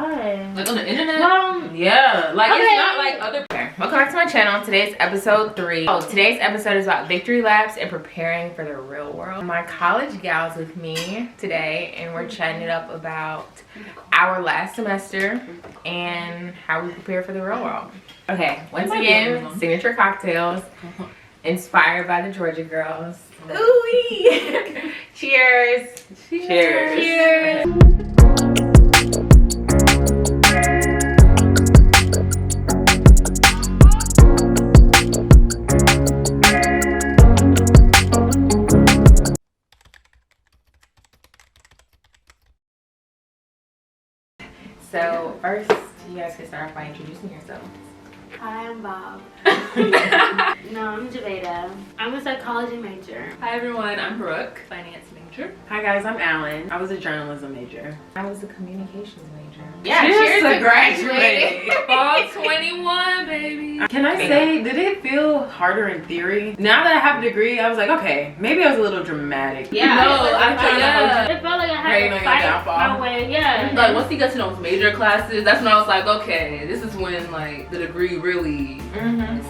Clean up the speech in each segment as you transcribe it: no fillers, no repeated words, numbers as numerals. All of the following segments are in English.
Why? Like on the internet? Yeah. Like Okay. it's not like other. Okay. Welcome back to my channel. Today's episode 3. Oh, today's episode is about victory laps and preparing for the real world. My college gals with me today, and we're chatting it up about our last semester and how we prepare for the real world. Okay. Once again, signature cocktails inspired by the Georgia girls. Ooh-wee. Cheers. Cheers. Cheers. So first, you guys can start off by introducing yourselves. Hi, I'm Bob. No, I'm Jevedai. I'm a psychology major. Hi everyone, I'm Brooke, finance major. Hi guys, I'm Allyn. I was a journalism major. I was a communications major. Yeah, Cheers cheers to to graduating. graduating. Fall 21, baby. Can I say, did it feel harder in theory? Now that I have a degree, I was like, okay, maybe I was a little dramatic. Yeah, No, I It felt like I had Right, to on your fight downfall. my way. Yeah. Like once you get to those major classes, that's when I was like, okay, this is when like the degree really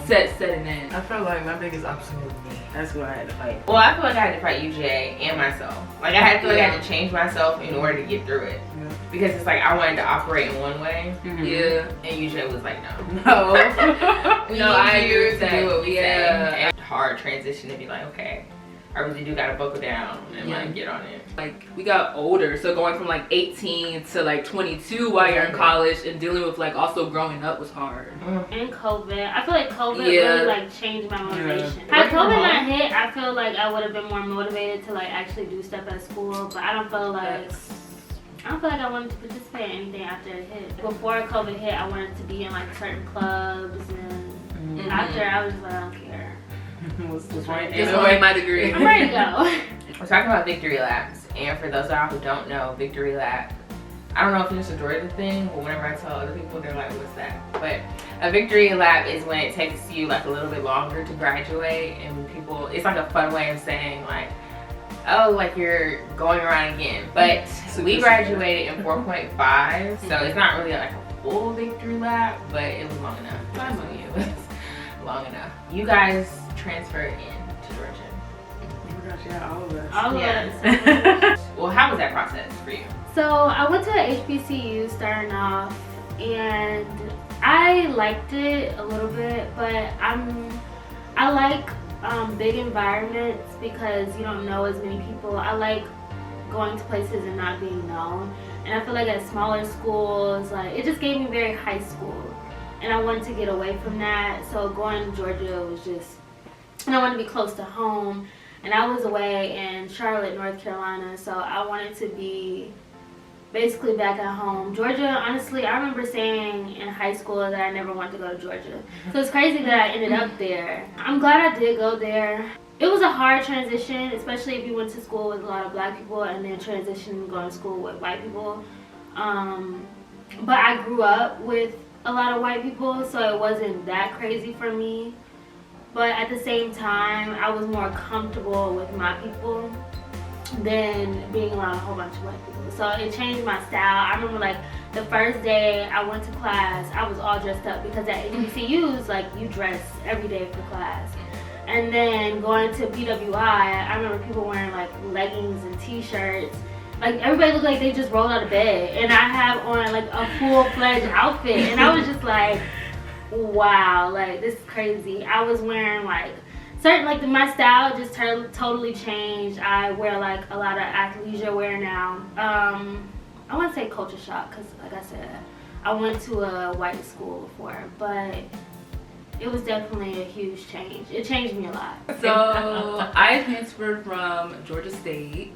setting in. I felt like my biggest obstacle was me. That's what I had to fight. Well, I feel like I had to fight UGA and myself. Like I feel like I had to change myself in order to get through it. Yeah. Because it's like I wanted to operate in one way, Yeah. and UGA was like, no. No. No, I agree with to that. do what we Yeah. say. And hard transition to be like, okay, I really do gotta buckle down and like get on it. Like we got older, so going from like 18 to like 22 while you're in college and dealing with like also growing up was hard. And COVID. I feel like COVID Yeah. really like changed my motivation. Yeah. Had COVID not hit, I feel like I would have been more motivated to like actually do stuff at school. But I don't feel like I wanted to participate in anything after it hit. Before COVID hit, I wanted to be in like certain clubs, and after I was just like, I don't care. What's the point? Just going my degree. I'm ready to go. We're talking about victory laps, and for those of y'all who don't know, victory lap, I don't know if it's a Georgia thing, but whenever I tell other people, they're like, what's that? But a victory lap is when it takes you like a little bit longer to graduate, and people, it's like a fun way of saying like, oh, like you're going around again. But we graduated in 4.5, so it's not really like a full victory lap, but it was long enough. That's on you. It was long enough. You guys transferred in to Georgia. Oh my gosh, yeah, all of us. All of Yeah. us. Well, how was that process for you? So I went to HBCU starting off, and I liked it a little bit, but I like big environments because you don't know as many people. I like going to places and not being known, and I feel like at smaller schools, like it just gave me very high school, and I wanted to get away from that. So going to Georgia was just, and I wanted to be close to home, and I was away in Charlotte, North Carolina, so I wanted to be basically back at home. Georgia, honestly, I remember saying in high school that I never wanted to go to Georgia. So it's crazy that I ended up there. I'm glad I did go there. It was a hard transition, especially if you went to school with a lot of black people and then transitioning going to school with white people. But I grew up with a lot of white people, so it wasn't that crazy for me. But at the same time, I was more comfortable with my people than being around a whole bunch of white people. So it changed my style. I remember like the first day I went to class, I was all dressed up because at HBCUs, like you dress every day for class. And then going to PWI, I remember people wearing like leggings and t-shirts. Like everybody looked like they just rolled out of bed. And I have on like a full-fledged outfit. And I was just like, wow, like this is crazy. I was wearing like certain, like my style just totally changed. I wear like a lot of athleisure wear now. I want to say culture shock because like I said, I went to a white school before, but it was definitely a huge change. It changed me a lot. So I transferred from Georgia State.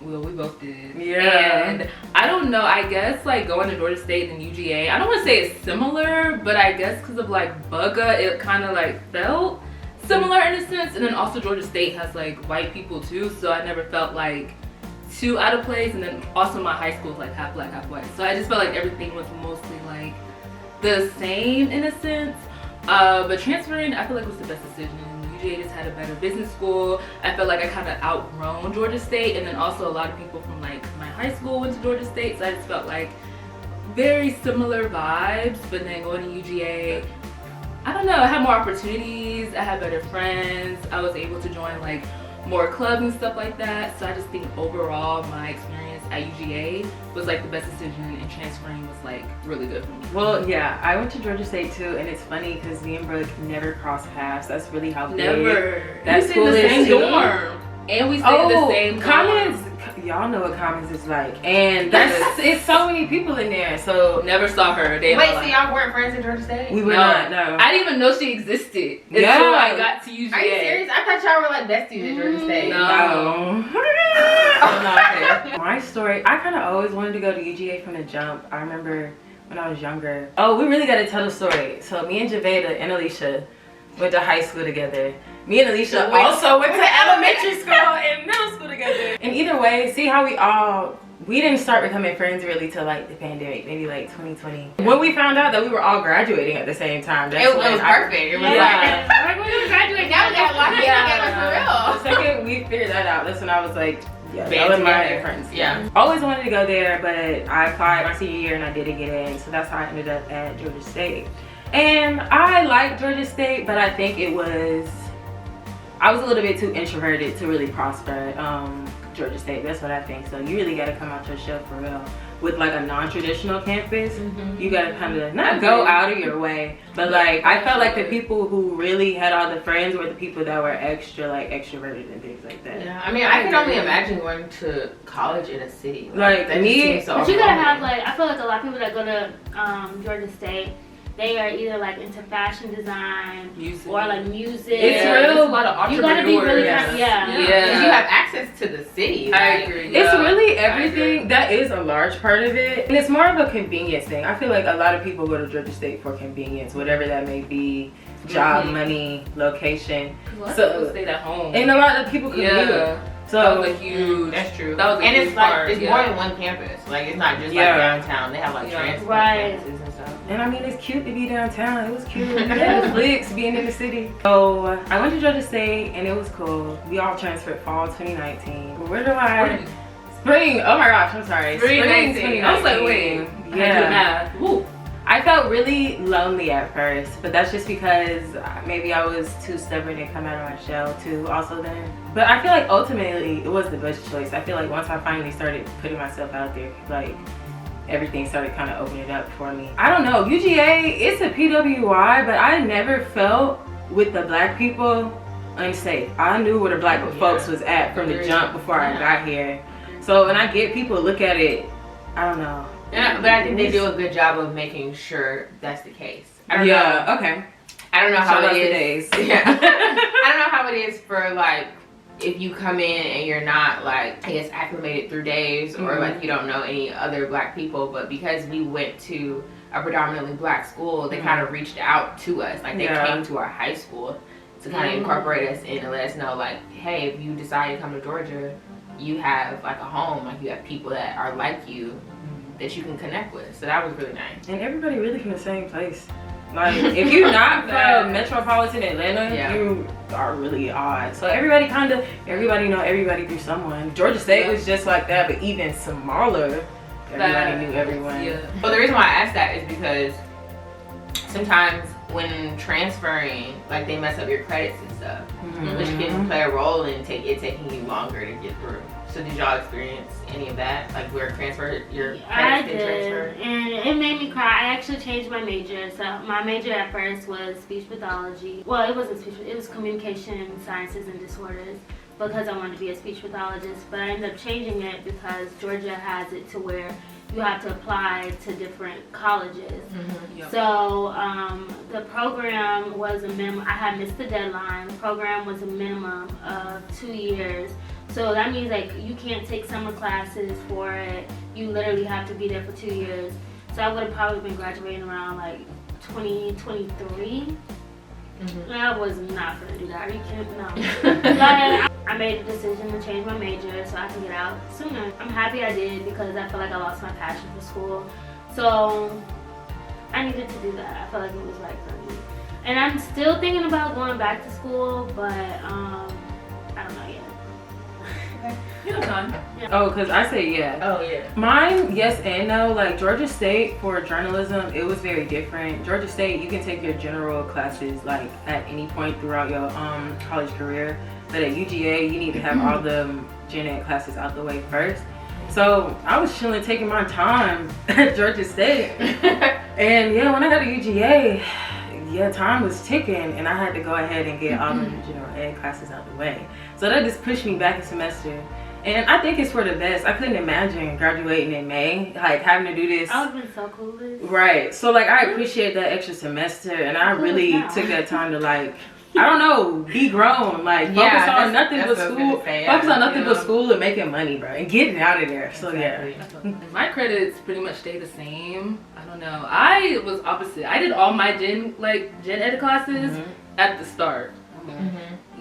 Well, we both did. Yeah. And I don't know, I guess like going to Georgia State and UGA, I don't want to say it's similar, but I guess because of like Bugga, it kind of like felt similar in a sense. And then also Georgia State has like white people too, so I never felt like too out of place. And then also my high school is like half black, half white, so I just felt like everything was mostly like the same in a sense. But transferring, I feel like was the best decision. UGA just had a better business school. I felt like I kind of outgrown Georgia State, and then also a lot of people from like my high school went to Georgia State, so I just felt like very similar vibes, but then going to UGA, I don't know, I had more opportunities, I had better friends, I was able to join like more clubs and stuff like that. So I just think overall my experience at UGA was like the best decision, and transferring was like really good for me. Well, yeah, I went to Georgia State too, and it's funny because me and Brooke never crossed paths. That's really how big Never. that We stayed school in the is same too. dorm. And we stayed in the same dorm. Commons, y'all know what Commons is like, and that's it's so many people in there. So Never saw her a day in Wait, my so life. y'all weren't friends in Georgia State? we were No. not. No, I didn't even know she existed until Yeah. I got to UGA. Are you serious? I thought y'all were like besties at Georgia State. No. No. My story, I kind of always wanted to go to UGA from the jump. I remember when I was younger. Oh, we really got to tell the story. So me and Jevedai and Alicia went to high school together. Me and Alicia also went to elementary school and middle school together. And either way, see how we didn't start becoming friends really till like the pandemic, maybe like 2020. When we found out that we were all graduating at the same time, that's It when was I- perfect. It was Yeah. Like when we graduate, now we got locked in together for The real. second we figured that out, that's when I was like, yeah, Band y'all are my together. friends. Yeah. Always wanted to go there, but I applied my senior year and I didn't get in, so that's how I ended up at Georgia State. And I like Georgia State, but I think I was a little bit too introverted to really prosper Georgia State. That's what I think. So you really got to come out your shell for real. With like a non-traditional campus, you got to kind of not go out of your way, but like I felt like the people who really had all the friends were the people that were extra like extroverted and things like that. Yeah, I mean, I can only imagine going to college in a city. Like, that just me- seems so But you gotta have overwhelming. like, I feel like a lot of people that go to Georgia State, they are either like into fashion design Music. or like music. It's Yeah, real. there's a lot of You gotta be really entrepreneurs. kind of, yeah. Yeah. Because you have access to the city. I like- agree. It's Yeah. really I everything. That is a large part of it. And it's more of a convenience thing. I feel like a lot of people go to Georgia State for convenience, whatever that may be, job, money, location. A lot of So- people stayed at home. And a lot of people commute. yeah, that So was a huge. That's true. That was a and huge it's like part, it's yeah. more than one campus. Like it's not just Yeah. like downtown. They have like Yeah. transport Right. campuses and stuff. and I mean, it's cute to be downtown. It was cute. Netflix, being in the city. So I went to Georgia State and it was cool. We all transferred fall 2019. Where do I? Spring. Oh my gosh, I'm sorry. Spring 19. 2019. I was like, wait. Yeah. Woo. I felt really lonely at first, but that's just because maybe I was too stubborn to come out of my shell too also then. But I feel like ultimately it was the best choice. I feel like once I finally started putting myself out there, like everything started kind of opening up for me. I don't know, UGA, it's a PWI, but I never felt with the black people unsafe. I knew where the black folks was at from the Agreed. jump before I got here. So when I get people look at it, I don't know. Yeah, but I think they do a good job of making sure that's the case. I don't know. Yeah, okay. I don't know how Shout out it to is. Days. Yeah. I don't know how it is for like if you come in and you're not like I guess acclimated through days or like you don't know any other black people, but because we went to a predominantly black school, they kind of reached out to us. Like they came to our high school to kind of incorporate us in and let us know like, hey, if you decide to come to Georgia, you have like a home, like you have people that are like you that you can connect with. So that was really nice. And everybody really from the same place. Like, if you're not from metropolitan Atlanta, Yeah. you are really odd. So everybody know everybody through someone. Georgia State was just like that, but even smaller. Everybody knew everyone. Yeah. Well, the reason why I asked that is because sometimes when transferring, like they mess up your credits and stuff, which can play a role in it taking you longer to get through. So did y'all experience any of that? Like where your I credits did did, transfer? and it made me cry. I actually changed my major. So my major at first was speech pathology. Well, it wasn't speech, it was communication sciences and disorders because I wanted to be a speech pathologist. But I ended up changing it because Georgia has it to where you have to apply to different colleges. Yep. So the program was a minimum. I had missed the deadline. The program was a minimum of 2 years. So that means like you can't take summer classes for it. You literally have to be there for 2 years. So I would have probably been graduating around like 2023. I was not gonna do that. Are you kidding? No. Like, I made a decision to change my major so I can get out sooner. I'm happy I did because I feel like I lost my passion for school. So I needed to do that. I felt like it was right for me. And I'm still thinking about going back to school, but I don't know yet. You have time. Oh, because I say yeah. Oh yeah. Mine, yes and no. Like Georgia State for journalism, it was very different. Georgia State, you can take your general classes like at any point throughout your college career. But at UGA, you need to have all the gen ed classes out the way first. So I was chilling, taking my time at Georgia State. And yeah, when I got to UGA, yeah, time was ticking, and I had to go ahead and get all the general ed classes out the way. So that just pushed me back a semester. And I think it's for the best. I couldn't imagine graduating in May, like having to do this. I would have been so clueless. Right. So like I appreciate that extra semester, and I really took that time to like, I don't know, be grown. Like focus on nothing but school. Focus on nothing but school and making money, bro, and getting out of there. So yeah. My credits pretty much stay the same. I don't know. I was opposite. I did all my gen ed classes at the start.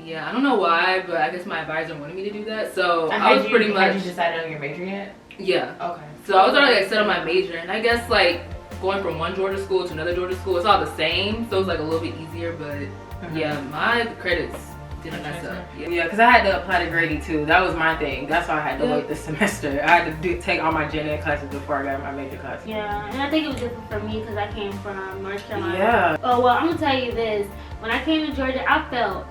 Yeah, I don't know why, but I guess my advisor wanted me to do that. So I was pretty much. Had you decided on your major yet? Yeah. Okay. So I was already like set on my major, and I guess like going from one Georgia school to another Georgia school, it's all the same. So it's like a little bit easier, but yeah, my credits didn't mess up. Yeah, because I had to apply to Grady too. That was my thing. That's why I had to wait this semester. I had to take all my gen ed classes before I got my major classes. Yeah, and I think it was different for me because I came from North Carolina. Yeah. Oh, well, I'm going to tell you this. When I came to Georgia, I failed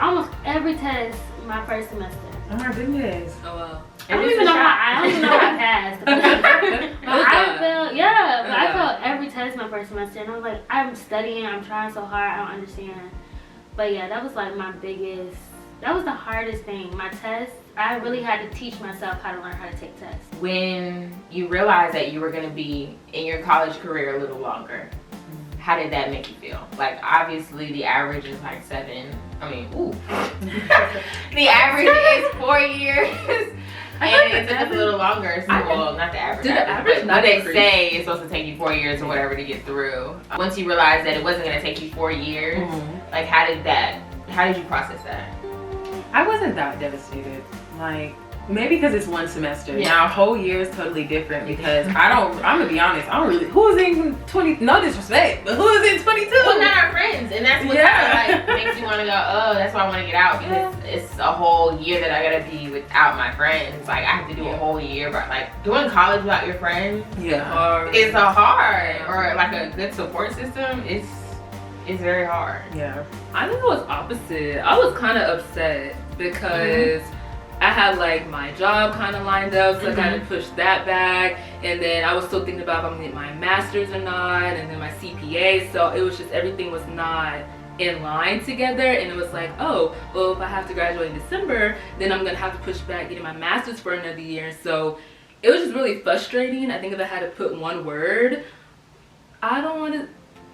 almost every test my first semester. Oh my goodness. Oh wow. I don't even know how I passed. But I failed, but I failed every test my first semester, and I was like, I'm studying, I'm trying so hard, I don't understand. But yeah, that was like that was the hardest thing. My tests, I really had to teach myself how to learn how to take tests. When you realized that you were going to be in your college career a little longer, how did that make you feel? Like obviously the average is like 7. I mean, ooh. The average is 4 years. And it took us a little longer. So, well, not the average. Did the average not they increase? say it's supposed to take you 4 years or whatever to get through. Once you realized that it wasn't going to take you 4 years, like how did you process that? I wasn't that devastated. Like, maybe because it's one semester. Yeah. Now, a whole year is totally different because I'm going to be honest, I don't really, who's in 20, no disrespect, but who's in 22? Well, not our friends. And that's what kind of like makes you want to go, oh, that's why I want to get out, because it's a whole year that I got to be without my friends. Like, I have to do a whole year, but like doing college without your friends, it's a hard, or like a good support system, it's very hard. Yeah. I think it was opposite. I was kind of upset because I had like my job kind of lined up, so I kind of pushed that back, and then I was still thinking about if I'm gonna get my master's or not, and then my CPA. So it was just everything was not in line together, and it was like, oh, well, if I have to graduate in December, then I'm gonna have to push back getting my master's for another year. So it was just really frustrating. I think if I had to put one word, I don't want to.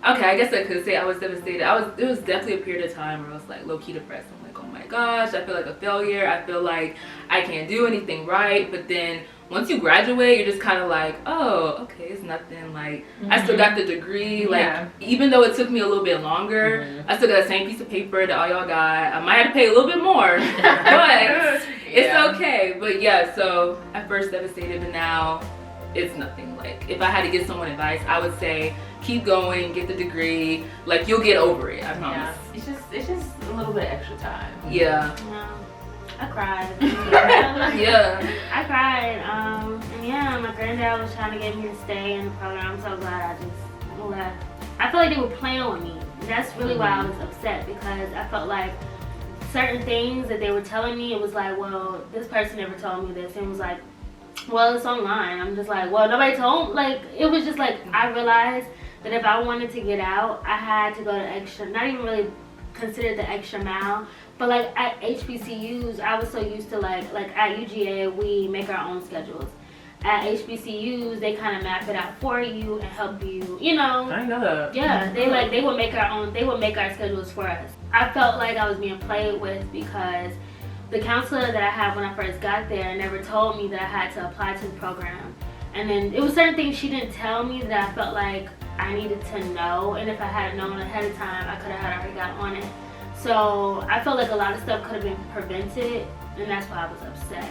Okay, I guess I could say I was devastated. It was definitely a period of time where I was like low-key depressed. I'm like, oh my gosh, I feel like a failure. I feel like I can't do anything right. But then once you graduate, you're just kind of like, oh, okay, it's nothing. Like, I still got the degree. Like, even though it took me a little bit longer, I still got the same piece of paper that all y'all got. I might have to pay a little bit more, but it's okay. But yeah, so at first devastated, but now it's nothing. Like, if I had to give someone advice, I would say keep going, get the degree. Like, you'll get over it, I promise. It's just a little bit extra time. Yeah. I cried. I cried. And yeah, my granddad was trying to get me to stay in the program. I'm so glad I just left. I feel like they were playing with me. That's really why I was upset, because I felt like certain things that they were telling me, it was like, well, this person never told me this. And it was like, well, it's online. I'm just like, well, nobody told me. Like, it was just like, I realized that if I wanted to get out, I had to go to extra, not even really considered the extra mile, but like at HBCUs, I was so used to like at UGA, we make our own schedules. At HBCUs, they kind of map it out for you and help you, you know. I know that. Yeah, they would make our schedules for us. I felt like I was being played with because the counselor that I had when I first got there never told me that I had to apply to the program. And then it was certain things she didn't tell me that I felt like I needed to know, and if I had known ahead of time, I could have already got on it. So I felt like a lot of stuff could have been prevented, and that's why I was upset.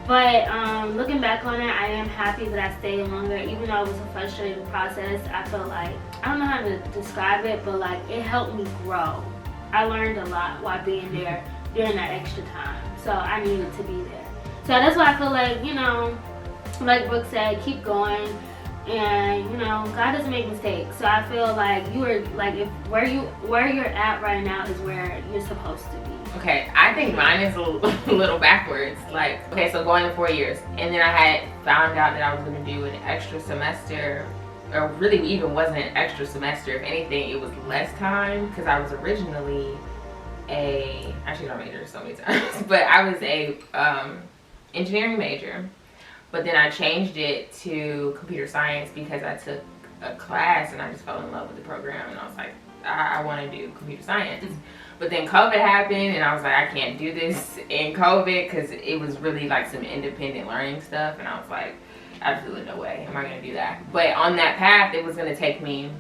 But looking back on it, I am happy that I stayed longer, even though it was a frustrating process. I feel like, I don't know how to describe it, but like it helped me grow. I learned a lot while being there during that extra time, so I needed to be there. So that's why I feel like, you know, like Brooke said, keep going. And you know, God doesn't make mistakes. So I feel like you are like, if where you're at right now is where you're supposed to be. Okay, I think mine is a little backwards. Like, okay, so going to 4 years, and then I had found out that I was going to do an extra semester, or really even wasn't an extra semester. If anything, it was less time, because I was originally actually not major so many times, but I was a engineering major. But then I changed it to computer science because I took a class and I just fell in love with the program, and I was like, I want to do computer science. But then COVID happened and I was like, I can't do this in COVID, because it was really like some independent learning stuff, and I was like, absolutely no way am I going to do that. But on that path, it was going to take me,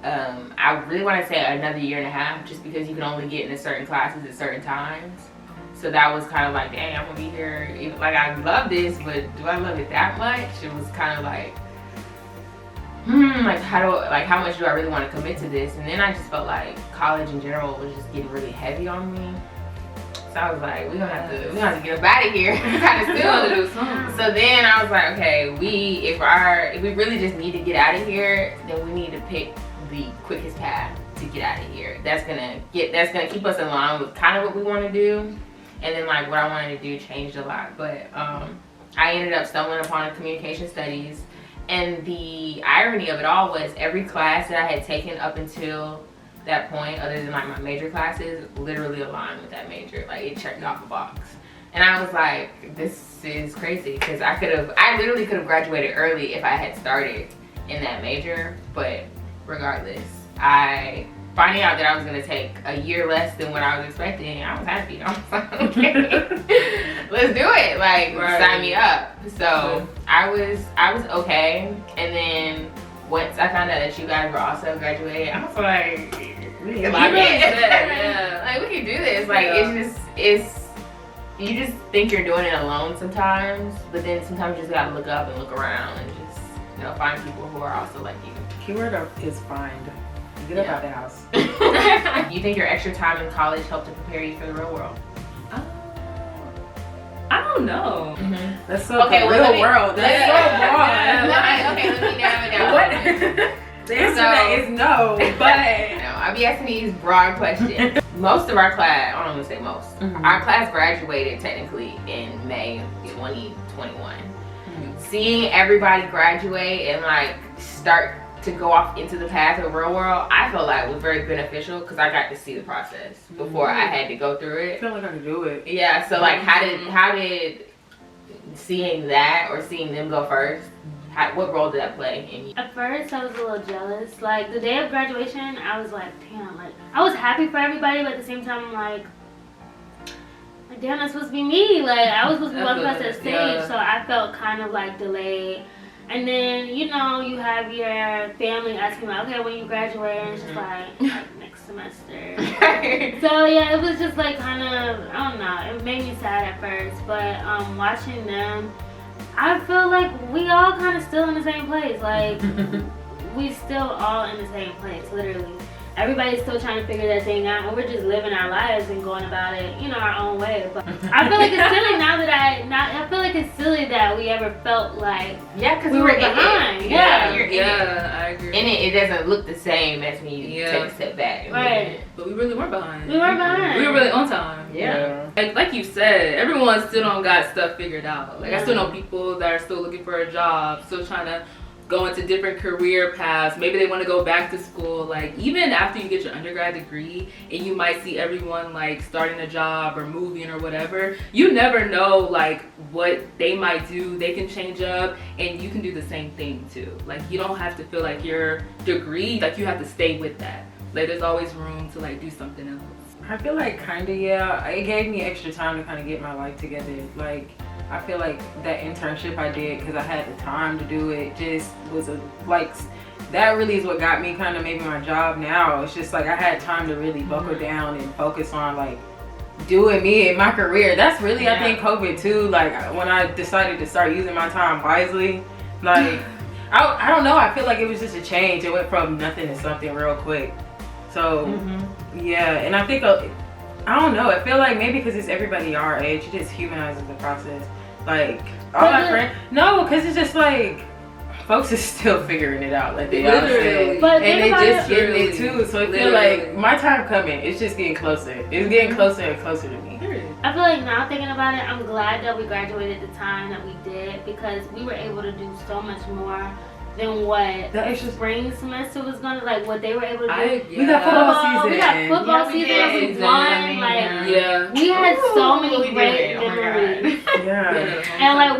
I really want to say another 1.5 years, just because you can only get into certain classes at certain times. So that was kind of like, dang, I'm gonna be here. Like, I love this, but do I love it that much? It was kind of like, like how much do I really want to commit to this? And then I just felt like college in general was just getting really heavy on me. So I was like, we're gonna have to get up out of here kind of soon. So then I was like, okay, if we really just need to get out of here, then we need to pick the quickest path to get out of here. That's gonna keep us in line with kind of what we want to do. And then like what I wanted to do changed a lot, but I ended up stumbling upon communication studies, and the irony of it all was every class that I had taken up until that point, other than like my major classes, literally aligned with that major. Like, it checked off a box, and I was like, this is crazy, because I literally could have graduated early if I had started in that major. But regardless, finding out that I was going to take a year less than what I was expecting, I was happy. I was like, okay, let's do it. Like, sign me up. So I was okay. And then once I found out that you guys were also graduating, I was like, we can like, we can do this. Like, you just think you're doing it alone sometimes, but then sometimes you just got to look up and look around and just, you know, find people who are also like you. Keyword is find. Get up out the house. You think your extra time in college helped to prepare you for the real world? I don't know. That's so real world. That's so broad. Let me narrow it down. The answer to that is no, but no, I'll be asking these broad questions. Most of our class, I don't want to say most, our class graduated technically in May 2021. Seeing everybody graduate and like start to go off into the path of the real world, I felt like was very beneficial, because I got to see the process before I had to go through it. I feel like I could do it. Yeah, so like how did seeing that, or seeing them go first, what role did that play in you? At first, I was a little jealous. Like, the day of graduation, I was like, damn, like, I was happy for everybody, but at the same time, I'm like, damn, that's supposed to be me. Like, I was supposed to be walking across that stage, so I felt kind of like delayed. And then, you know, you have your family asking, like, okay, when you graduate, and it's just like next semester. So yeah, it was just like kind of, I don't know, it made me sad at first, but watching them, I feel like we all kind of still in the same place. Like, we still all in the same place, literally. Everybody's still trying to figure that thing out, and we're just living our lives and going about it, you know, our own way. But I feel like it's silly now that I feel like it's silly that we ever felt like because we were behind. Yeah, you're in it. I agree. And it doesn't look the same as when you take a step back. Right. But we really weren't behind. We weren't behind. We were really on time. Yeah. Like you said, everyone still don't got stuff figured out. Like, I still know people that are still looking for a job, still trying to go into different career paths. Maybe they want to go back to school. Like, even after you get your undergrad degree and you might see everyone like starting a job or moving or whatever, you never know like what they might do. They can change up, and you can do the same thing too. Like, you don't have to feel like your degree, like you have to stay with that. Like, there's always room to like do something else. I feel like kinda, yeah, it gave me extra time to kind of get my life together. Like, I feel like that internship I did, because I had the time to do it, just was that really is what got me kind of maybe my job now. It's just like I had time to really buckle down and focus on like doing me and my career. That's really, I think, COVID too. Like, when I decided to start using my time wisely, like, I don't know, I feel like it was just a change. It went from nothing to something real quick. So yeah, and I think I don't know. I feel like maybe because it's everybody our age, it just humanizes the process. Like all my friends, no, because it's just like folks is still figuring it out, like they all say, But and they just getting it literally. too. So I feel like my time coming. It's just getting closer. It's getting closer and closer to me. I feel like now thinking about it, I'm glad that we graduated the time that we did because we were able to do so much more than what The extra spring semester was gonna, like what they were able to do. We got football season. We got football season. did. We won. Like Yeah. we had so many We great did. Oh my memories, Yeah. and like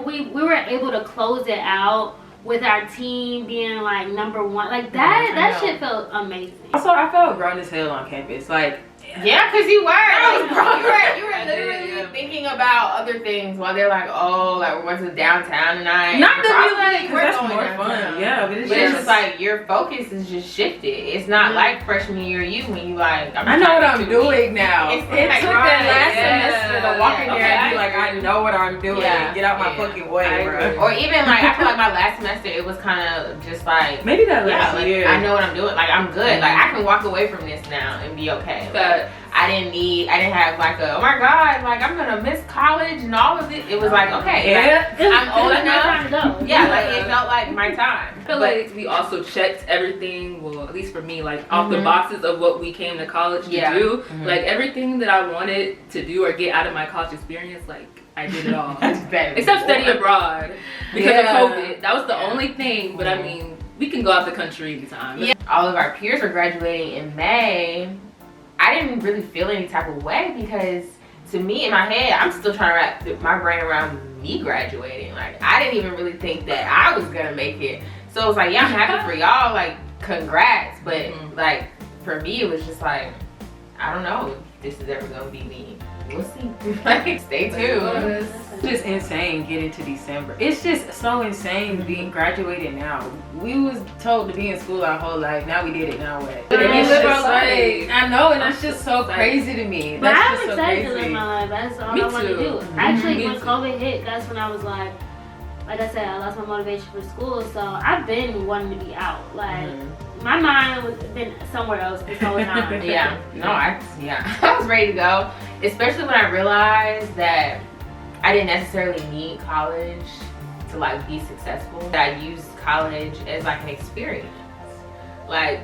we were able to close it out with our team being like number one. Like that shit felt amazing. Also, I felt grown as hell on campus. Like, Yeah, because you were. Like, you were I did, literally yeah. thinking about other things while they're like, oh, like, we went to downtown tonight. not to be Probably like, 'cause we're that's going more downtown. fun. Yeah, but it's But it's just just like your focus is just shifted. It's not like freshman year you when you like. I know what I'm doing now. It's It like, took right, that last yeah, semester to walk in there and be yeah. like, I know what I'm doing. Yeah, Get out my yeah. fucking way, I bro. agree. Or even like I feel like my last semester it was kind of just like. Maybe that Yeah, last like, year. I know what I'm doing. Like I'm good. Like I can walk away from this now and be okay. Like, I didn't have like a, oh my God, like I'm gonna miss college and all of it. It was like, okay, Yeah. It was, I'm old it was my enough. time to go. yeah, like it felt like my time. I feel like we also checked everything, well, at least for me, like off the Mhm. boxes of what we came to college to Yeah. do. Mhm. Like everything that I wanted to do or get out of my college experience, like I did it all. Better Except study abroad because Yeah. of COVID. That was the Yeah. only thing, but I mean, we can go out the country anytime. Yeah. All of our peers were graduating in May. I didn't really feel any type of way because to me in my head, I'm still trying to wrap my brain around me graduating. Like I didn't even really think that I was gonna make it. So it was like, yeah, I'm happy for y'all, like congrats. But Mhm. like for me it was just like, I don't know if this is ever gonna be me. We'll see. Like stay tuned. It's just insane getting to December. It's just so insane being graduated now. We was told to be in school our whole life. Now we did it. Now what? But And we it's live just our like, life. I know, and that's just so Like- crazy to me. But That's I'm just so excited to live crazy. my life. That's all Me I want to too. do. Actually, Me when too. COVID hit, that's when I was like I said, I lost my motivation for school. So I've been wanting to be out. Like my mind was been somewhere else this whole time. Yeah, no, I was ready to go, especially when I realized that I didn't necessarily need college to like be successful. That I used college as like an experience. Like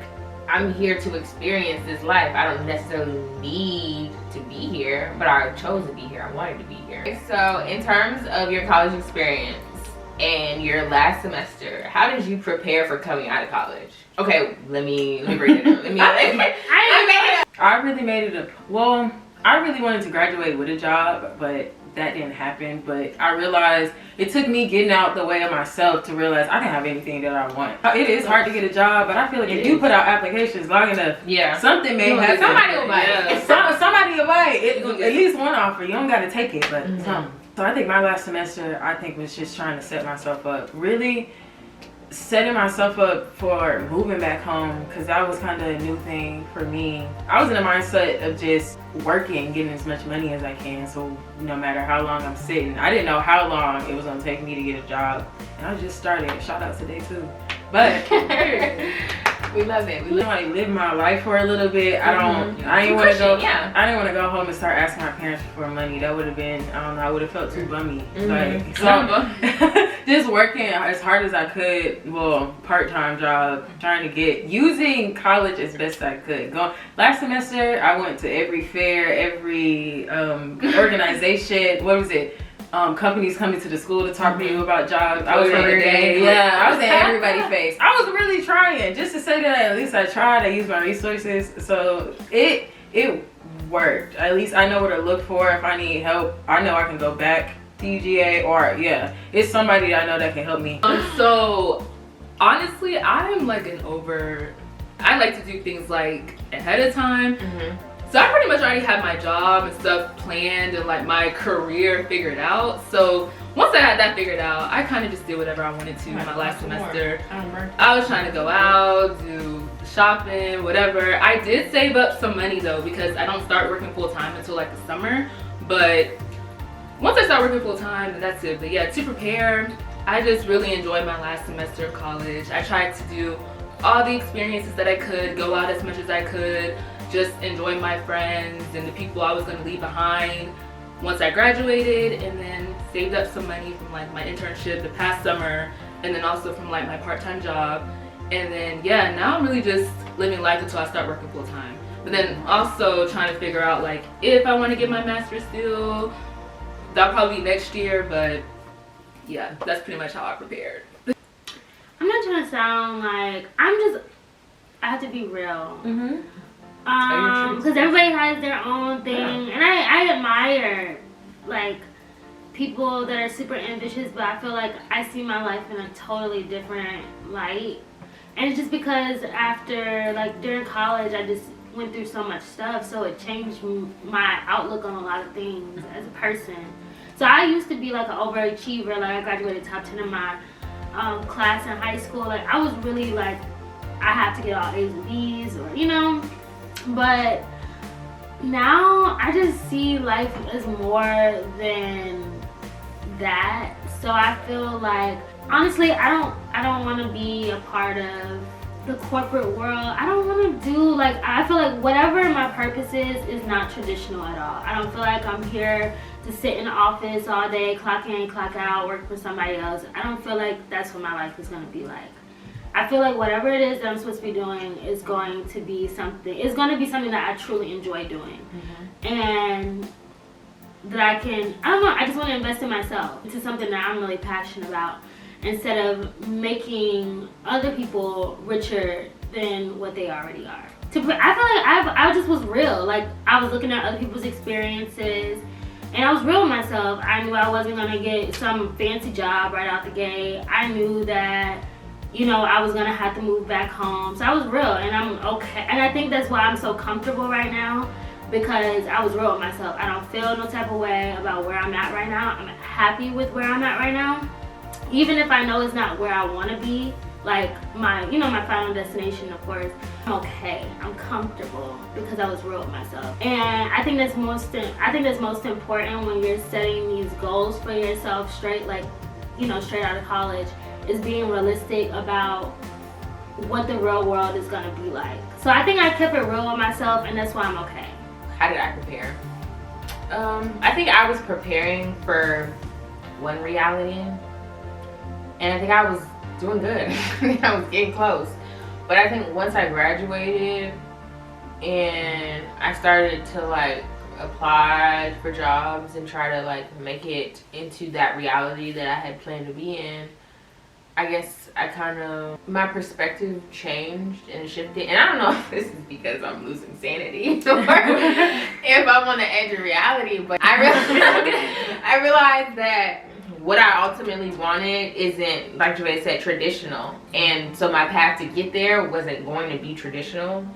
I'm here to experience this life. I don't necessarily need to be here, but I chose to be here. I wanted to be here. So in terms of your college experience and your last semester, how did you prepare for coming out of college? Okay, let me break it down. I really made it I really wanted to graduate with a job, but that didn't happen. But I realized it took me getting out the way of myself to realize I didn't have anything that I want. It is hard to get a job, but I feel like if you put out applications long enough, Yeah. something may happen. Somebody will buy Yeah. it. Somebody will buy it. You gonna At get- least one offer. You don't got to take it, but Mhm. some. So I think my last semester, I think, was just trying to set myself up. Really setting myself up for moving back home, because that was kind of a new thing for me. I was in a mindset of just working, getting as much money as I can, so no matter how long I'm sitting. I didn't know how long it was going to take me to get a job, and I just started. Shout out to day 2. But We love it. I like live my life for a little bit. I didn't want to go. Yeah. I didn't want to go home and start asking my parents for money. That would have been, I don't know, I would have felt too bummy. Like, so just working as hard as I could, well, part-time job, trying to using college as best I could. Last semester, I went to every fair, every organization. What was it? Companies coming to the school to talk to you about jobs. I was in Career day. I was in everybody's face. I was really trying just to say that at least I tried. I used my resources, so it worked. At least I know what to look for. If I need help, I know I can go back to UGA, or it's somebody that I know that can help me. So honestly, I'm like I like to do things like ahead of time. So I pretty much already had my job and stuff planned and like my career figured out. So once I had that figured out, I kind of just did whatever I wanted to in my last semester. I was trying to go out, do shopping, whatever. I did save up some money though, because I don't start working full time until like the summer. But once I start working full time, then that's it. But yeah, to prepare, I just really enjoyed my last semester of college. I tried to do all the experiences that I could, go out as much as I could, just enjoying my friends and the people I was going to leave behind once I graduated, and then saved up some money from like my internship the past summer, and then also from like my part-time job. And then yeah, now I'm really just living life until I start working full-time. But then also trying to figure out like if I want to get my master's still. That'll probably be next year, but yeah, that's pretty much how I prepared. I'm not trying to sound like I have to be real. Because everybody has their own thing, and I admire like people that are super ambitious, but I feel like I see my life in a totally different light. And it's just because after like during college I just went through so much stuff, so it changed my outlook on a lot of things as a person. So I used to be like an overachiever, like I graduated top 10 in my class in high school. Like I was really like, I have to get all A's and B's, or you know. But now I just see life as more than that. So I feel like honestly I don't want to be a part of the corporate world. I don't want to do like, I feel like whatever my purpose is not traditional at all. I don't feel like I'm here to sit in the office all day, clock in, clock out, work for somebody else. I don't feel like that's what my life is going to be like. I feel like whatever it is that I'm supposed to be doing is going to be something, it's going to be something that I truly enjoy doing. And that I can, I don't know, I just want to invest in myself, into something that I'm really passionate about, instead of making other people richer than what they already are. I feel like I just was real. Like I was looking at other people's experiences, and I was real with myself. I knew I wasn't gonna get some fancy job right out the gate. I knew that, you know, I was gonna have to move back home. So I was real, and I'm okay. And I think that's why I'm so comfortable right now, because I was real with myself. I don't feel no type of way about where I'm at right now. I'm happy with where I'm at right now. Even if I know it's not where I want to be, like my, you know, my final destination, of course, I'm okay. I'm comfortable because I was real with myself. And I think that's most important when you're setting these goals for yourself straight, like, you know, straight out of college, is being realistic about what the real world is going to be like. So I think I kept it real with myself, and that's why I'm okay. How did I prepare? I think I was preparing for one reality, and I think I was doing good. I was getting close. But I think once I graduated and I started to like apply for jobs and try to like make it into that reality that I had planned to be in, I guess my perspective changed and shifted. And I don't know if this is because I'm losing sanity or if I'm on the edge of reality, but I realized that what I ultimately wanted isn't, like Jevedai said, traditional. And so my path to get there wasn't going to be traditional.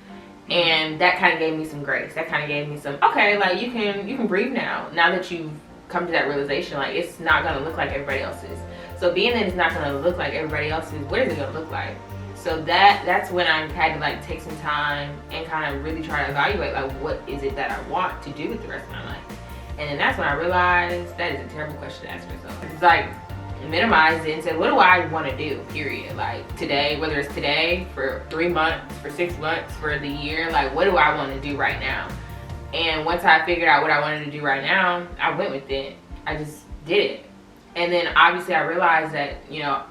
And that kind of gave me some grace. That kind of gave me some, okay, like you can breathe now. Now that you've come to that realization, like it's not going to look like everybody else's. So being that it's not going to look like everybody else's, what is it going to look like? So that's when I had to like take some time and kind of really try to evaluate like what is it that I want to do with the rest of my life. And then that's when I realized that is a terrible question to ask yourself. It's like minimize it and say, what do I want to do, period? Like today, whether it's today, for 3 months, for 6 months, for the year, like what do I want to do right now? And once I figured out what I wanted to do right now, I went with it. I just did it. And then obviously I realized that, you know,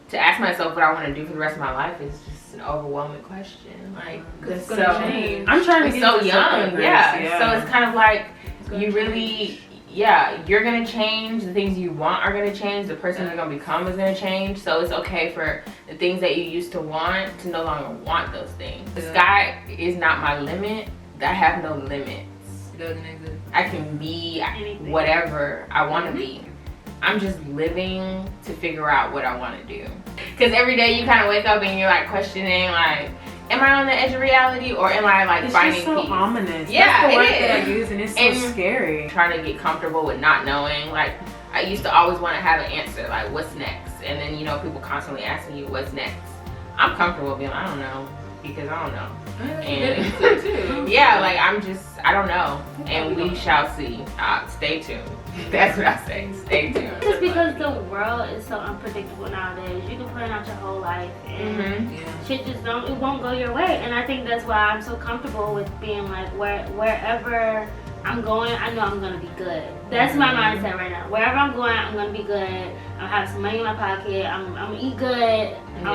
to ask myself what I want to do for the rest of my life is just an overwhelming question. Like, It's so gonna change. I'm trying to It's be so so young. Yeah. So it's kind of like you change. really, yeah, you're gonna change. The things you want are gonna change. The person you're gonna become is gonna change. So it's okay for the things that you used to want to no longer want those things. The sky is not my limit. I have no limits. It doesn't exist. I can be Anything. whatever I want to be. I'm just living to figure out what I want to do. Because every day you kind of wake up and you're like questioning, like, am I on the edge of reality or am I like It's finding just so peace? ominous. Yeah, That's the word it that I is. use, and it's so And scary. Trying to get comfortable with not knowing. Like, I used to always want to have an answer, like, what's next? And then, you know, people constantly asking you, what's next? I'm comfortable being like, I don't know, because I don't know. And yeah, like I don't know, and we shall see. Stay tuned. That's what I say. Stay tuned. Just because the world is so unpredictable nowadays, you can plan out your whole life, and shit just it won't go your way. And I think that's why I'm so comfortable with being like, wherever I'm going, I know I'm gonna be good. That's my mindset right now. Wherever I'm going, I'm gonna be good. I'm gonna have some money in my pocket. I'm gonna eat good. I'm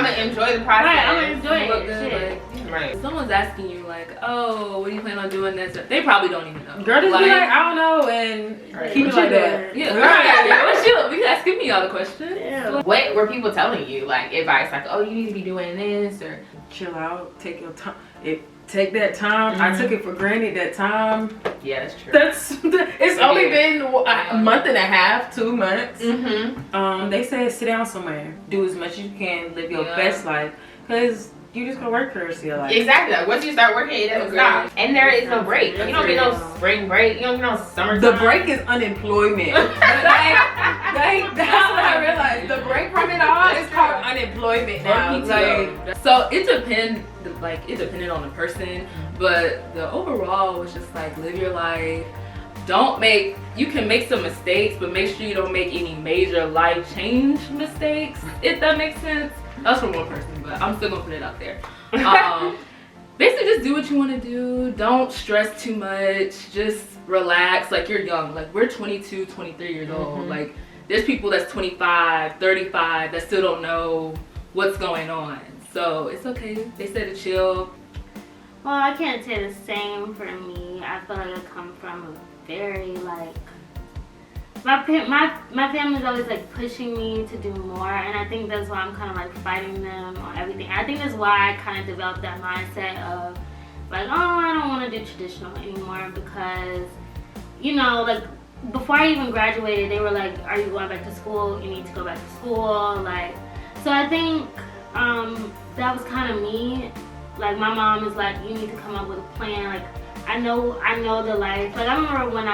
gonna enjoy the process. Right, I'm gonna enjoy it. Shit. Right. Someone's asking you like, oh, what do you plan on doing this? They probably don't even know. Girl, just be like, I don't know, and keep it like that. Yeah, right. What's you? Because give me all the questions. Yeah. What were people telling you? Like advice, like, oh, you need to be doing this, or Chill out, take your time. Take that time. I took it for granted that time. yeah, that's true. It's only been a month and a half, 2 months. Mm-hmm. They said sit down somewhere, do as much as you can, live your best life, because you just gonna work for the rest of your life. Exactly. Like once you start working, it doesn't stop, and there is no break. You don't get no spring break. You don't get no summer. The break is unemployment. That's what I realized. The break from it all is called unemployment now. Like, so it depended on the person, but the overall was just like live your life. You can make some mistakes, but make sure you don't make any major life change mistakes, if that makes sense. That's from one person, but I'm still gonna put it out there. Basically just do what you want to do. Don't stress too much. Just relax. Like you're young. Like we're 22, 23 years old. Like there's people that's 25, 35 that still don't know what's going on. So it's okay. They said to chill. Well, I can't say the same for me. I feel like I come from a very like my family's always like pushing me to do more, and I think that's why I'm kind of like fighting them on everything. I think that's why I kind of developed that mindset of like, oh, I don't want to do traditional anymore, because you know, like before I even graduated, they were like, are you going back to school? You need to go back to school. Like, so I think that was kind of me. Like my mom is like, you need to come up with a plan. Like I know the life. Like I remember when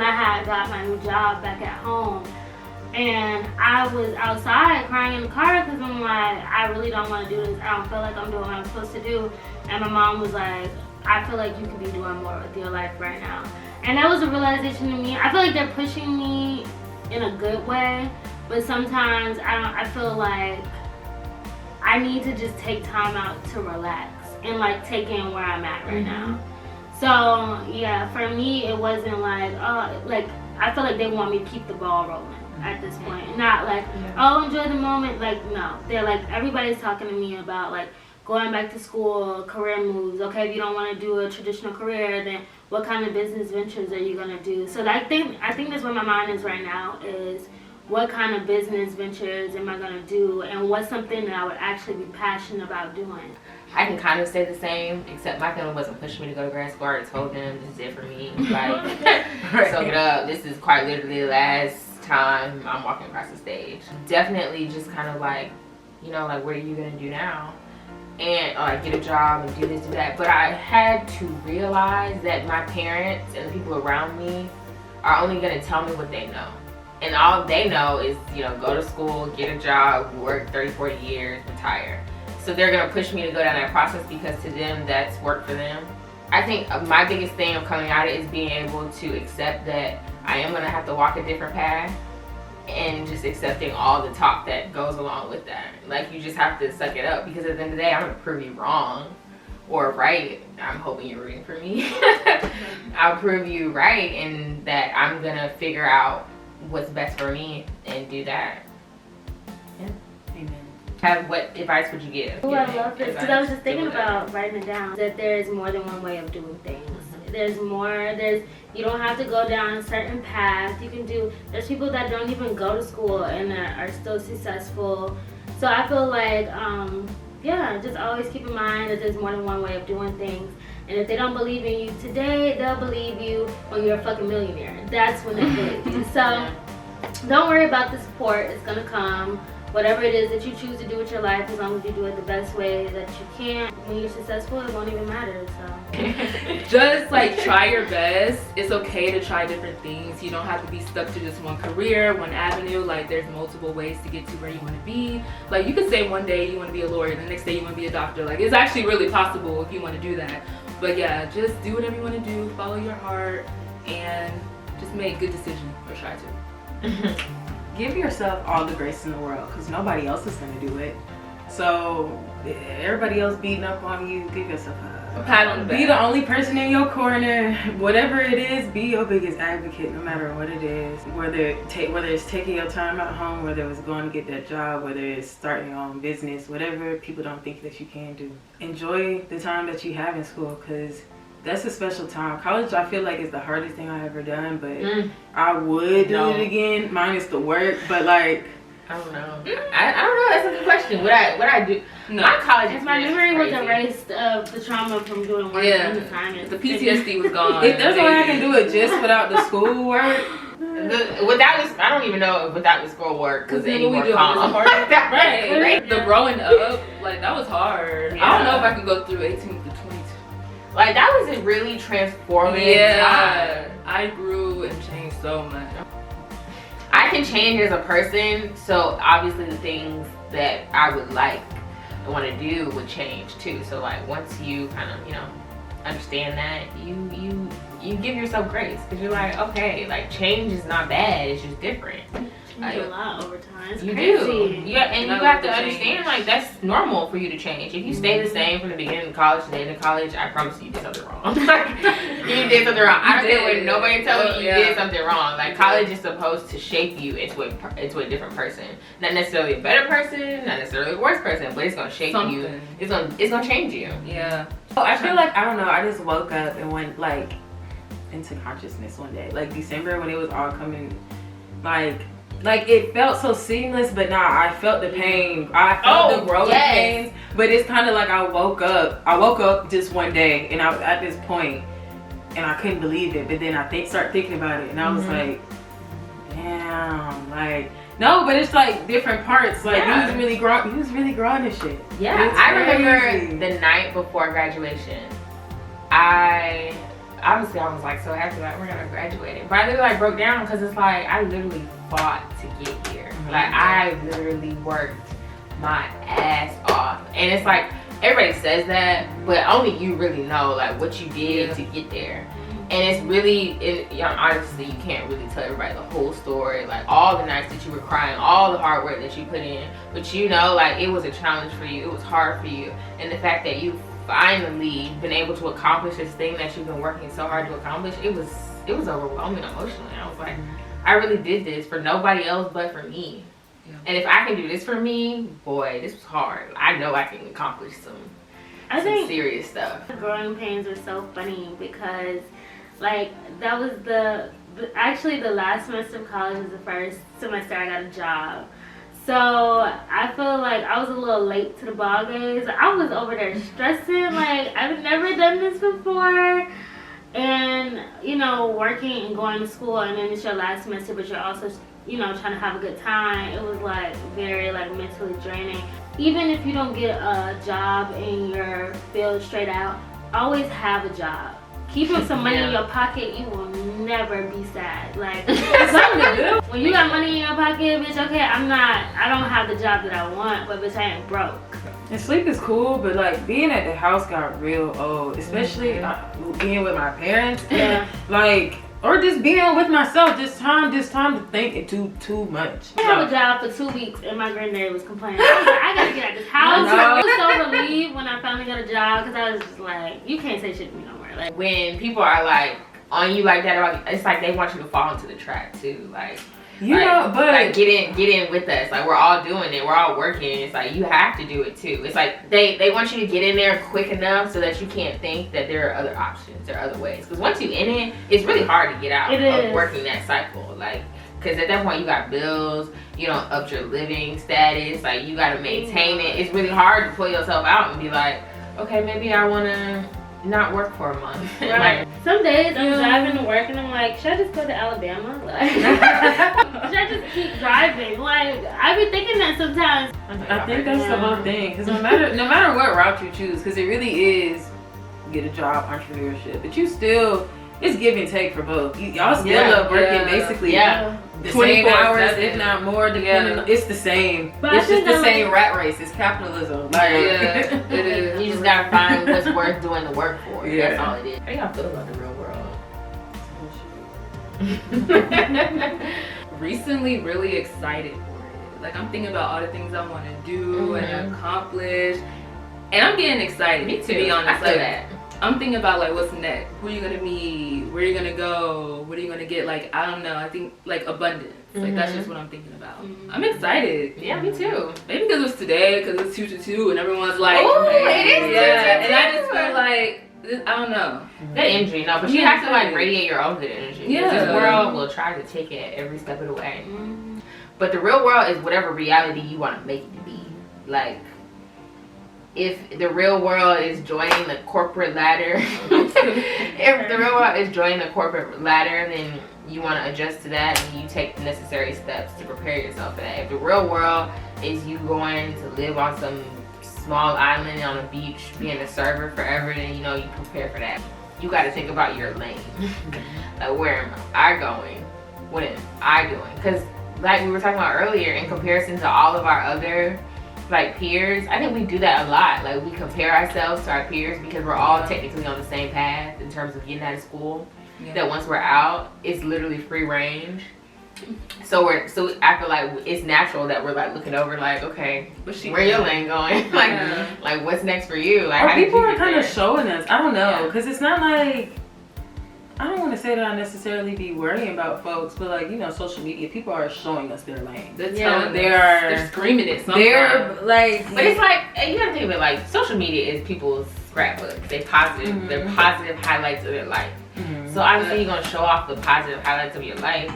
I had got my new job back at home, and I was outside crying in the car because I'm like, I really don't want to do this. I don't feel like I'm doing what I'm supposed to do. And my mom was like, I feel like you could be doing more with your life right now. And that was a realization to me. I feel like they're pushing me in a good way, but sometimes I feel like I need to just take time out to relax and like take in where I'm at right now. So yeah, for me it wasn't like, oh, like I feel like they want me to keep the ball rolling at this point. Not like, oh, enjoy the moment. Like no, they're like, everybody's talking to me about like going back to school, career moves. Okay, if you don't want to do a traditional career, then what kind of business ventures are you gonna do? So I think that's where my mind is right now, is what kind of business ventures am I gonna do, and what's something that I would actually be passionate about doing. I can kind of say the same, except my family wasn't pushing me to go to grad school. I already told them this is it for me. Like, soak it up. This is quite literally the last time I'm walking across the stage. Definitely just kind of like, you know, like what are you gonna do now? And like get a job and do this, do that. But I had to realize that my parents and the people around me are only gonna tell me what they know. And all they know is, you know, go to school, get a job, work 30, 40 years, retire. So they're gonna push me to go down that process because to them that's work for them. I think my biggest thing of coming out is being able to accept that I am gonna have to walk a different path, and just accepting all the talk that goes along with that. Like you just have to suck it up, because at the end of the day I'm gonna prove you wrong or right. I'm hoping you're rooting for me. I'll prove you right, and that I'm gonna figure out what's best for me and do that. Yeah. Amen. What advice would you give? Oh, I love this, because I was just thinking about writing it down, that there is more than one way of doing things. You don't have to go down a certain path. There's people that don't even go to school and are still successful. So I feel like, just always keep in mind that there's more than one way of doing things. And if they don't believe in you today, they'll believe you when you're a fucking millionaire. That's when they believe you. So don't worry about the support. It's gonna come. Whatever it is that you choose to do with your life, as long as you do it the best way that you can, when you're successful, it won't even matter. So just like try your best. It's okay to try different things. You don't have to be stuck to just one career, one avenue. Like there's multiple ways to get to where you want to be. Like you could say one day you want to be a lawyer, the next day you want to be a doctor. Like it's actually really possible if you want to do that. But yeah, just do whatever you want to do, follow your heart, and just make good decisions, or try to. give yourself all the grace in the world, because nobody else is going to do it. So everybody else beating up on you, give yourself a pat on the back. Be the only person in your corner. Whatever it is, be your biggest advocate, no matter what it is. Whether it's taking your time at home, whether it's going to get that job, whether it's starting your own business, whatever people don't think that you can do. Enjoy the time that you have in school, because that's a special time. College, I feel like, is the hardest thing I've ever done, but I would do it again, minus the work, but like, I don't know. I don't know. That's a good question. What I do? No. My college experience. My memory was erased of the trauma from doing work assignments. The PTSD was gone. If there's a way I can do it just without the schoolwork. I don't even know if without the schoolwork because anymore calm. Right. The growing up, like that was hard. Yeah. I don't know if I could go through 18 to 22. Like that was a really transformative time. I grew and changed so much. I can change as a person, so obviously the things that I would like and want to do would change too. So like once you kind of, understand that, you give yourself grace, because you're like, okay, like change is not bad, it's just different. You do a lot over time. It's you crazy. do. Yeah, and you have to understand, like, that's normal for you to change. If you stay the same from the beginning of college to the end of college, I promise you did something wrong. You did something wrong. I don't care what nobody tells you, you did something wrong. Like, college is supposed to shape you into a different person. Not necessarily a better person, not necessarily a worse person, but it's gonna shape you. It's gonna change you. Yeah. So I feel like, I don't know, I just woke up and went like into consciousness one day. Like December, when it was all coming, like it felt so seamless, but I felt the pain. I felt the growing pains. But it's kind of like I woke up just one day, and I was at this point, and I couldn't believe it. But then I started thinking about it, and I was like, damn, like, no, but it's like different parts. Like he was really growing this shit. Yeah, I remember the night before graduation. Obviously I was like so happy like we're gonna graduate, but I literally like broke down because it's like I literally fought to get here. Like I literally worked my ass off, and it's like everybody says that, but only you really know like what you did to get there. And it's really, honestly, you can't really tell everybody the whole story, like all the nights that you were crying, all the hard work that you put in, but like it was a challenge for you, it was hard for you, and the fact that you finally been able to accomplish this thing that you've been working so hard to accomplish, it was overwhelming emotionally. I was like, I really did this for nobody else but for me. And if I can do this for me, boy, this was hard. I know I can accomplish some serious stuff. Growing pains are so funny because like that was actually the last semester of college was the first semester I got a job. So I feel like I was a little late to the ball games. I was over there stressing, like I've never done this before. And, working and going to school, and then it's your last semester, but you're also, trying to have a good time. It was like very like mentally draining. Even if you don't get a job in your field straight out, always have a job. Keeping some money in your pocket, you will never be sad. Like, it's something to do. When you got money in your pocket, bitch, okay, I don't have the job that I want, but bitch, I ain't broke. And sleep is cool, but like being at the house got real old, especially being with my parents. Like, or just being with myself, this time to think it too much. I have a job for 2 weeks, and my granddaddy was complaining. I was like, I gotta get out of this house. I was so relieved when I finally got a job, because I was just like, you can't say shit to me no more. Like, when people are like on you like that, it's like they want you to fall into the trap too. Like, but like, get in with us. Like, we're all doing it. We're all working. It's like you have to do it too. It's like they want you to get in there quick enough so that you can't think that there are other options, there are other ways. Because once you're in it, it's really hard to get out of working that cycle. Like, because at that point you got bills, up your living status. Like, you got to maintain it. It's really hard to pull yourself out and be like, okay, maybe I want to not work for a month. Right. Like, some days I'm driving to work and I'm like, should I just go to Alabama? Like, should I just keep driving? Like, I've been thinking that sometimes. I think that's the whole thing, because no matter what route you choose, because it really is get a job, entrepreneurship, but it's give and take for both. Y'all still up working basically 24 hours, if not more, depending on, it's the same. But it's just the same rat race. It's capitalism. Like, it is. You just gotta find what's worth doing the work for. Yeah. That's all it is. How y'all feel about the real world? recently really excited for it. Like I'm thinking about all the things I want to do and accomplish, and I'm getting excited. Me too. To be honest, I feel that. I'm thinking about like what's next. Who are you gonna meet? Where are you gonna go? What are you gonna get? Like I don't know. I think like abundance. Like that's just what I'm thinking about. I'm excited. Yeah, me too. Maybe because it's today, because it's 222, and everyone's like, oh, it is. yeah. And I just feel like I don't know. Good energy, no, but you have to like radiate your own good energy. Yeah. This world will try to take it every step of the way. But the real world is whatever reality you want to make it to be. Like, if the real world is joining the corporate ladder, if the real world is joining the corporate ladder, then you want to adjust to that and you take the necessary steps to prepare yourself for that. If the real world is you going to live on some small island on a beach, being a server forever, then you know you prepare for that. You got to think about your lane. Like, where am I going? What am I doing? Because like we were talking about earlier, in comparison to all of our other like peers, I think we do that a lot. Like we compare ourselves to our peers because we're all technically on the same path in terms of getting out of school. That once we're out, it's literally free range. So I feel like it's natural that we're like looking over like, okay, where your lane going? like what's next for you? Like or how did people you are get kind there? of showing us. I don't know, because it's not like, I don't want to say that I necessarily be worrying about folks, but like, you know, social media, people are showing us their lane. They're They're screaming it sometimes. They're like, but it's like, you gotta think of it like social media is people's scrapbooks. They're positive highlights of their life. So obviously you're gonna show off the positive highlights of your life.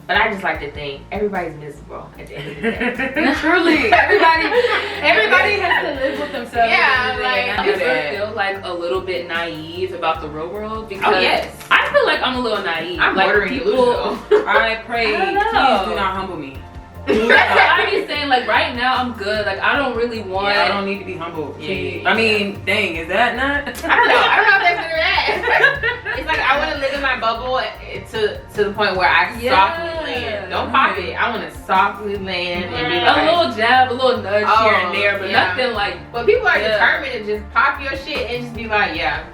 But I just like to think everybody's miserable at the end of the day. truly, everybody has to live with themselves. Yeah, like I feel like a little bit naive about the real world because I feel like I'm a little naive. I'm like bordering delusional. I pray, please do not humble me. That's what I be saying. Like right now, I'm good. Like I don't really want. Yeah, I don't need to be humble. I mean, dang, is that not? I don't know if that's good or that. It's like I want to live in my bubble to the point where I softly land. Don't pop it. I want to softly land and be like a little jab, a little nudge here and there, but nothing like. But people are determined to just pop your shit and just be like, yeah,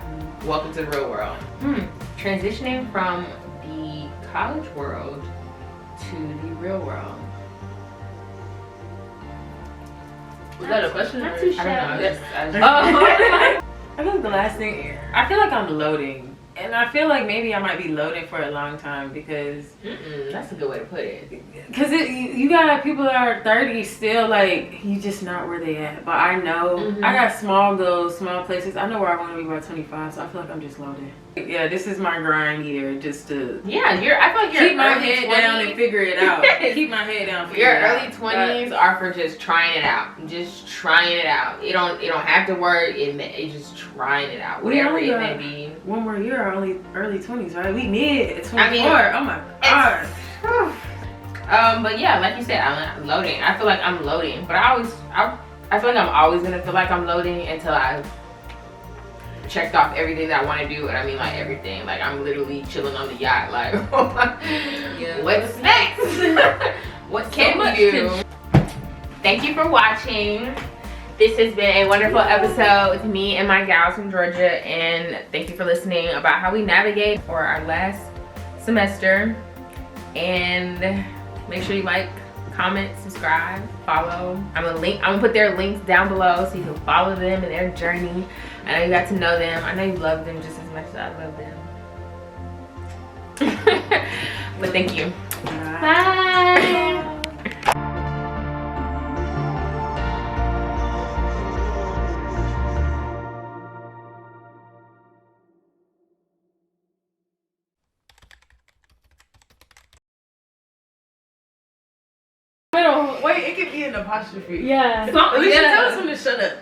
welcome to the real world. Transitioning from the college world to the real world. Was that a question? Not too I don't know. I think the last thing, I feel like I'm loading. And I feel like maybe I might be loading for a long time because that's a good way to put it. Because you got people that are 30 still like, you just not where they at. But I know I got small goals, small places. I know where I want to be by 25, so I feel like I'm just loading. Yeah, this is my grind year, just to I feel like keep my head down and figure it out. Keep my head down. Your early 20s are for just trying it out. Just trying it out. It don't have to work. It's just trying it out. Whatever it may be. One more year, only early 20s, right? We mid 24. I mean, oh my god. But yeah, like you said, I'm loading. I feel like I'm loading, but I feel like I'm always gonna feel like I'm loading until I've checked off everything that I want to do, and I mean like everything. Like I'm literally chilling on the yacht. Like, what's next? What can we do? Thank you for watching. This has been a wonderful episode with me and my gals from Georgia, and thank you for listening about how we navigate for our last semester. And make sure you like, comment, subscribe, follow. I'm gonna put their links down below so you can follow them in their journey. I know you got to know them. I know you love them just as much as I love them. But thank you. Bye. Wait, it could be an apostrophe. Yeah. Tell us when to shut up.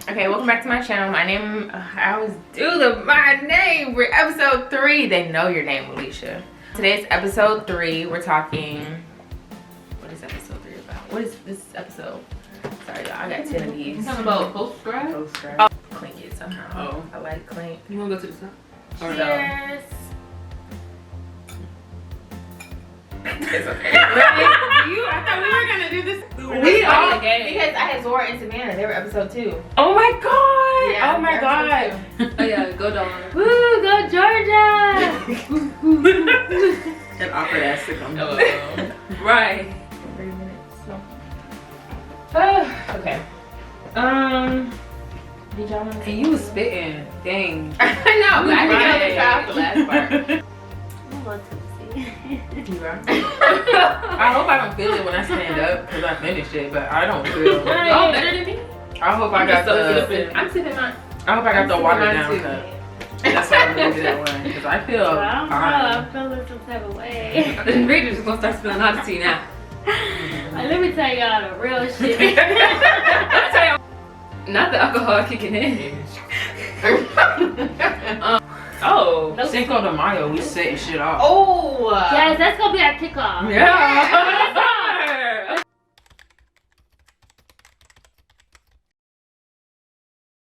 Okay, welcome back to my channel. My name, I always do my name. We're episode 3. They know your name, Alicia. Today's episode 3. We're talking, what is episode 3 about? What is this episode? Sorry, y'all, I got 10 of these. You talking about post-grad? Oh, clink it somehow. Oh. I like clink. You wanna go to the side? Cheers. It's okay. Ready? I thought we were gonna do this. We all all gay. because I had Zora and Savannah. They were episode 2. Oh my god! Yeah, oh my they're god! episode Oh yeah, go Dawn. Woo, go Georgia! An awkward ass sitcom. Right. 3 minutes. Okay. Did y'all want to? And you was spitting. Dang. I know, but I think I Right. got the last part. I'm going to see. You are. I hope I don't feel it when I stand up because I finished it, but I don't feel. Y'all better than me. I hope I got the. I'm sipping mine. I hope I got the I'm water sipping down mine cup. That's why I'm gonna do that one because I feel. I don't know, fine. I'm feeling some type of way. Rachel's just gonna start spilling out the tea now. Let me tell y'all the real shit. I'll tell y'all. Not the alcohol kicking in. Oh. Cinco de Mayo, we setting shit off. Oh. Guys, that's gonna be our kickoff. Yeah.